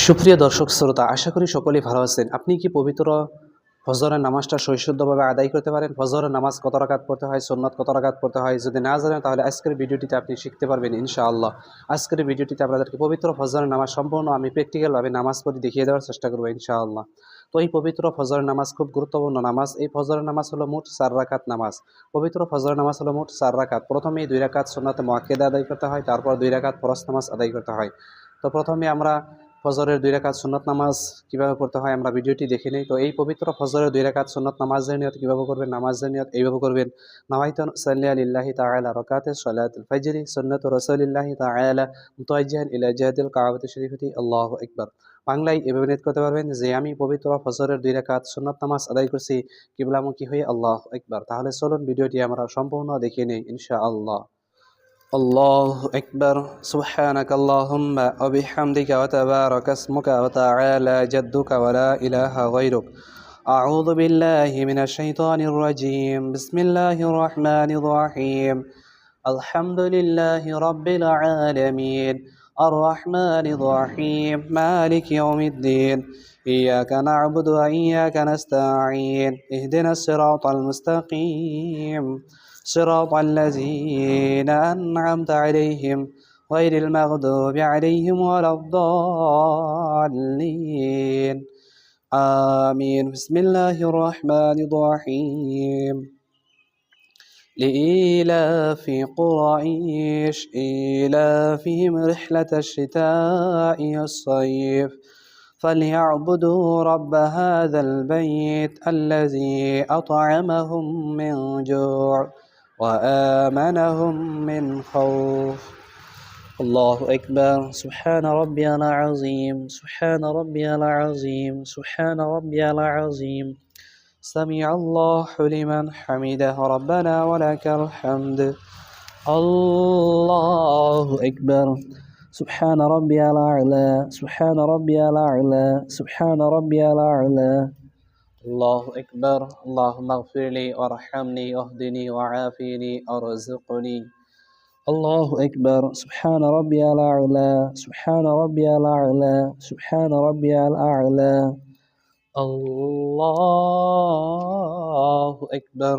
সুপ্রিয় দর্শক শ্রোতা, আশা করি সকলেই ভালো আছেন। আপনি কি পবিত্র ফজরের নামাজটা সহিশুদ্ধভাবে আদায় করতে পারেন? ফজরের নামাজ কত রাকাত পড়তে হয়, সুন্নত কত রাকাত পড়তে হয়, যদি না জানেন তাহলে আজকের ভিডিওটিতে আপনি শিখতে পারবেন ইনশাআল্লাহ। আজকের ভিডিওটিতে আপনাদেরকে পবিত্র ফজরের নামাজ সম্পূর্ণ আমি প্র্যাকটিক্যালভাবে নামাজ পড়ে দেখিয়ে দেওয়ার চেষ্টা করবো ইনশাআল্লাহ। তো এই পবিত্র ফজরের নামাজ খুব গুরুত্বপূর্ণ নামাজ। এই ফজরের নামাজ হলো মোট 4 রাকাত নামাজ। পবিত্র ফজরের নামাজ হলো মোট 4 রাকাত। প্রথমেই 2 রাকাত সুন্নাতে মুআক্কাদা আদায় করতে হয়, তারপর 2 রাকাত ফরজ নামাজ আদায় করতে হয়। তো প্রথমে আমরা ফজরের 2 রাকাত সুন্নত নামাজ কিভাবে পড়তে হয় আমরা ভিডিওটি দেখে নেই। তো এই পবিত্র ফজরের 2 রাকাত সুন্নত নামাজের নিয়ত কিভাবে করবেন? নামাজের নিয়ত এইভাবে করবেন: নাওয়াইতু নুসাল্লি লিল্লাহি তাআলা রাকাতে সালাতুল ফজরি সুন্নাতু রাসূলিল্লাহি তাআলা মুতাওয়াজ্জিহান ইলা জিহাতিল কাবাতি শরীফাতি আল্লাহু আকবার। বাংলায় এভাবে নিয়ত করতে পারবেন যে আমি পবিত্র ফজরের 2 রাকাত সুন্নত নামাজ আদায় করছি কিবলামুখী হয়ে আল্লাহু আকবার। তাহলে চলুন ভিডিওটি আমরা সম্পূর্ণ দেখে নেই ইনশাআল্লাহ। الله أكبر. سبحانك اللهم وبحمدك وتبارك اسمك وتعالى جدك ولا إله غيرك. أعوذ بالله من الشيطان الرجيم. بسم الله الرحمن الرحيم. الحمد لله رب العالمين الرحمن الرحيم مالك يوم الدين. إياك نعبد وإياك نستعين. اهدنا الصراط المستقيم صراط الذين أنعمت عليهم غير المغضوب عليهم ولا الضالين آمين. بسم الله الرحمن الرحيم. لإيلاف قريش إيلافهم رحلة الشتاء والصيف فليعبدوا رب هذا البيت الذي أطعمهم من جوع وآمنهم من خوف. الله أكبر. سبحان ربي العظيم سبحان ربي العظيم سبحان ربي العظيم. سمع الله لمن حمده ربنا ولك الحمد. الله أكبر. سبحان ربي الأعلى سبحان ربي الأعلى سبحان ربي الأعلى. الله أكبر. اللهم اغفر لي وارحمني واهدني وعافني وارزقني. الله أكبر. سبحان ربي الأعلى سبحان ربي الأعلى سبحان ربي الأعلى. الله أكبر.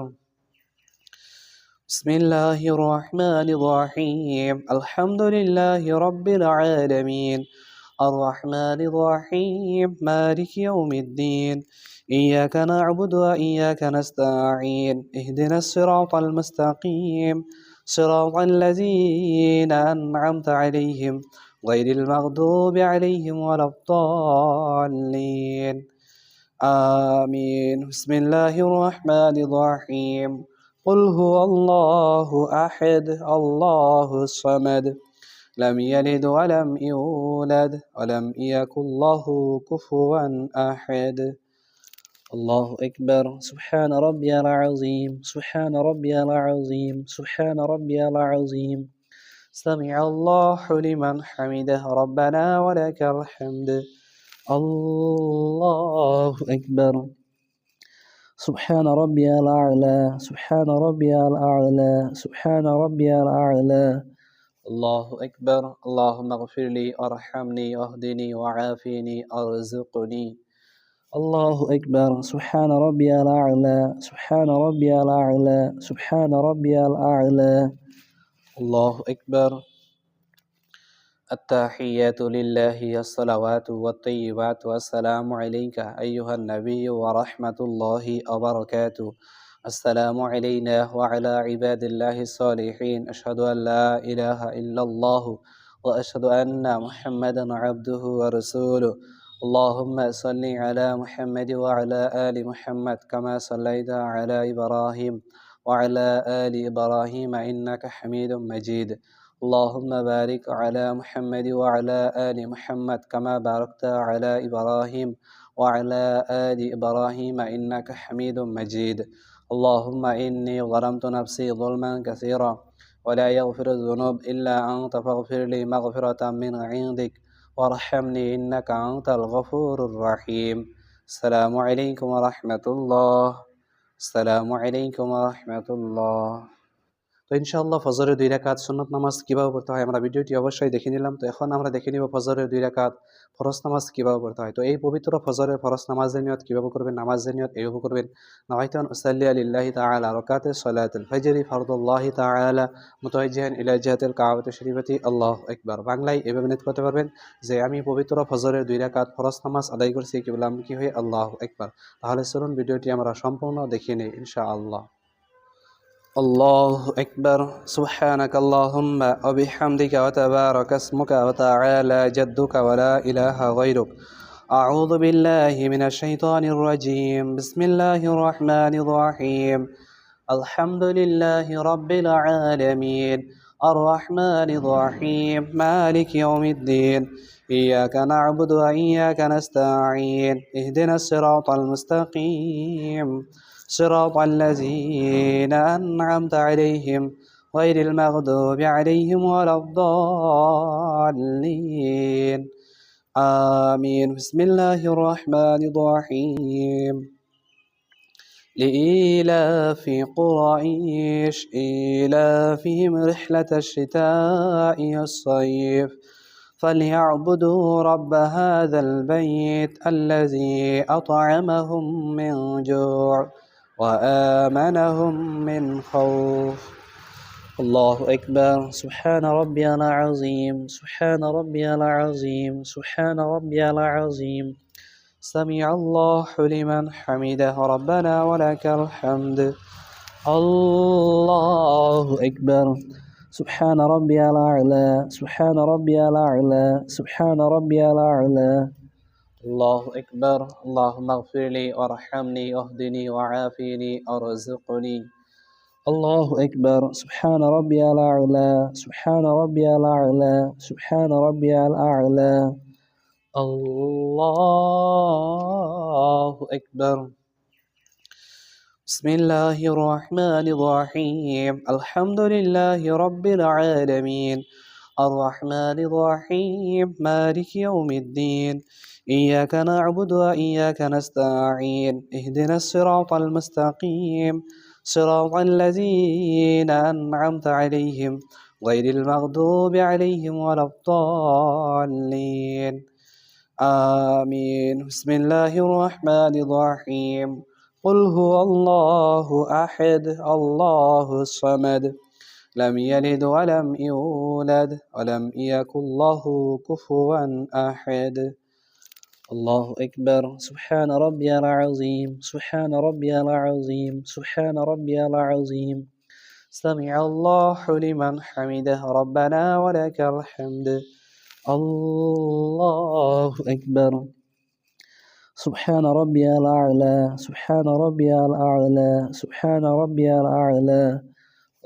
بسم الله الرحمن الرحيم. الحمد لله رب العالمين الرحمن الرحيم مالك يوم الدين. إياك نعبد وإياك نستعين. اهدنا الصراط المستقيم صراط الذين أنعمت عليهم غير المغضوب عليهم ولا الضالين آمين. بسم الله الرحمن الرحيم. قل هو الله أحد الله الصمد لم يلد ولم يولد ولم يكن له كفوا أحد. الله أكبر. سبحان ربي العظيم سبحان ربي العظيم سبحان ربي العظيم. سمع الله لمن حمده ربنا ولك الحمد. الله أكبر. سبحان ربي الأعلى سبحان ربي الأعلى سبحان ربي الأعلى. الله أكبر. اللهم اغفر لي وارحمني واهدني وعافني وارزقني. الله أكبر. سبحان ربي الأعلى سبحان ربي الأعلى سبحان ربي الأعلى. الله أكبر. التحيات لله الصلوات والطيبات والسلام عليك أيها النبي ورحمة الله وبركاته. السلام علينا وعلى عباد الله الصالحين. أشهد أن لا إله إلا الله وأشهد أن محمدا عبده ورسوله. اللهم صل على محمد وعلى آل محمد كما صليت على إبراهيم وعلى آل إبراهيم إنك حميد مجيد. اللهم بارك على محمد وعلى آل محمد كما باركت على إبراهيم وعلى آل إبراهيم إنك حميد مجيد. اللهم إني ظلمت نفسي ظلما كثيرا ولا يغفر الذنوب إلا أنت فاغفر لي مغفرة من عندك وارحمني إنك أنت الغفور الرحيم. السلام عليكم ورحمة الله. السلام عليكم ورحمة الله. তো ইনশাআল্লাহ ফজরের 2 রাকাত সুন্নত নামাজ কিভাবে পড়তে হয় আমরা ভিডিওটি অবশ্যই দেখে নিলাম। তো এখন আমরা দেখে নিব ফজরের 2 রাকাত ফরজ নামাজ কিভাবে পড়তে হয়। তো এই পবিত্র ফজরের ফরজ নামাজের নিয়ত কিভাবে করবেন, নামাজের নিয়ত এইভাবে করবেন। নাওয়াইতু আন উসাল্লিয়া লিল্লাহি তাআলা রাকাতে সলাতুল ফজরি ফরদুল্লাহি তাআলা মুতাওয়াজ্জিহান ইলা জিহাতিল কাবাতি শরীফাতি আল্লাহু আকবার। বাংলায় এভাবে নিয়ত করতে পারবেন যে আমি পবিত্র ফজরের 2 রাকাত ফরজ নামাজ আদায় করছি কিবলামুখী হয়ে আল্লাহু আকবার। তাহলে চলুন ভিডিওটি আমরা সম্পূর্ণ দেখে নেই ইনশাআল্লাহ। الله أكبر سبحانك اللهم وبحمدك وتبارك اسمك وتعالى جدك ولا إله غيرك. أعوذ بالله من الشيطان الرجيم. بسم الله الرحمن الرحيم. الحمد لله رب العالمين الرحمن الرحيم مالك يوم الدين. إياك نعبد وإياك نستعين اهدنا الصراط المستقيم صراط الذين أنعمت عليهم غير المغضوب عليهم ولا الضالين آمين. بسم الله الرحمن الرحيم. لإيلاف قريش إيلافهم رحلة الشتاء والصيف فليعبدوا رب هذا البيت الذي أطعمهم من جوع وآمنهم من خوف. الله أكبر سبحان ربي العظيم سبحان ربي العظيم سبحان ربي العظيم. سمع الله لمن حمده ربنا ولك الحمد. الله أكبر سبحان ربي الأعلى سبحان ربي الأعلى سبحان ربي الأعلى. الله أكبر اللهم اغفر لي وارحمني واهدني وعافني وارزقني. الله أكبر سبحان ربي الأعلى سبحان ربي الأعلى سبحان ربي الأعلى. الله أكبر. بسم الله الرحمن الرحيم. الحمد لله رب العالمين الرحمن الرحيم مالك يوم الدين. إياك نعبد وإياك نستعين اهدنا الصراط المستقيم صراط الذين أنعمت عليهم غير المغضوب عليهم ولا الضالين آمين. بسم الله الرحمن الرحيم. قل هو الله أحد الله الصمد لم يلد ولم يولد ولم يكن له كفوا أحد. الله أكبر سبحان ربي العظيم سبحان ربي العظيم سبحان ربي العظيم. سمع الله لمن حمده ربنا ولك الحمد. الله أكبر سبحان ربي الأعلى سبحان ربي الأعلى سبحان ربي الأعلى.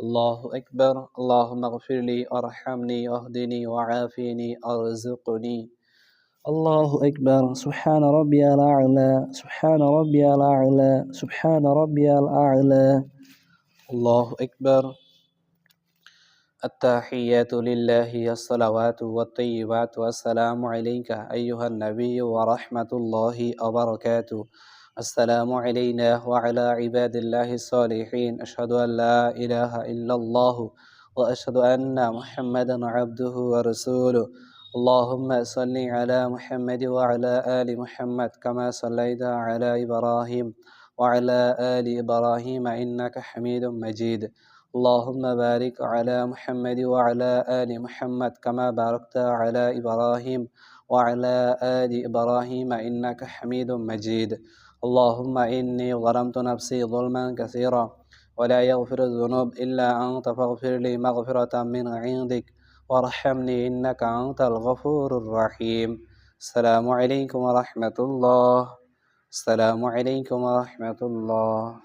الله أكبر اللهم اغفر لي وارحمني واهدني وعافني وارزقني. الله أكبر سبحان ربي الأعلى سبحان ربي الأعلى سبحان ربي الأعلى. الله أكبر. التحيات لله الصلوات والطيبات والسلام عليك أيها النبي ورحمة الله وبركاته. السلام علينا وعلى عباد الله الصالحين. أشهد أن لا إله إلا الله وأشهد أن محمدا عبده ورسوله. اللهم صل على محمد وعلى آل محمد كما صليت على إبراهيم وعلى آل إبراهيم إنك حميد مجيد. اللهم بارك على محمد وعلى آل محمد كما باركت على إبراهيم وعلى آل إبراهيم إنك حميد مجيد. اللهم إني ظلمت نفسي ظلما كثيرا ولا يغفر الذنوب إلا أنت فاغفر لي مغفرة من عندك وارحمني إنك أنت الغفور الرحيم. السلام عليكم ورحمة الله. السلام عليكم ورحمة الله.